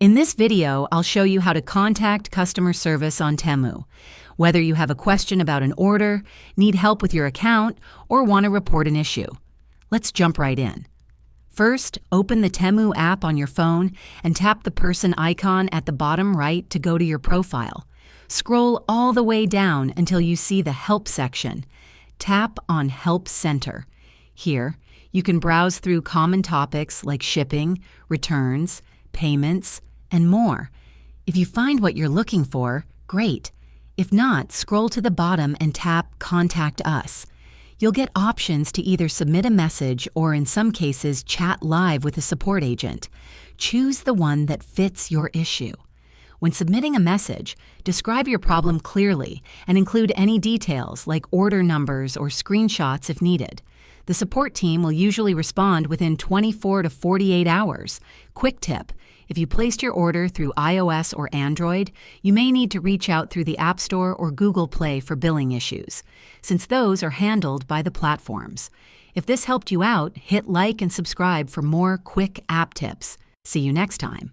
In this video, I'll show you how to contact customer service on Temu. Whether you have a question about an order, need help with your account, or want to report an issue. Let's jump right in. First, open the Temu app on your phone and tap the person icon at the bottom right to go to your profile. Scroll all the way down until you see the Help section. Tap on Help Center. Here, you can browse through common topics like shipping, returns, payments, and more. If you find what you're looking for, great. If not, scroll to the bottom and tap Contact Us. You'll get options to either submit a message or, in some cases, chat live with a support agent. Choose the one that fits your issue. When submitting a message, describe your problem clearly and include any details like order numbers or screenshots if needed. The support team will usually respond within 24 to 48 hours. Quick tip: if you placed your order through iOS or Android, you may need to reach out through the App Store or Google Play for billing issues, since those are handled by the platforms. If this helped you out, hit like and subscribe for more quick app tips. See you next time.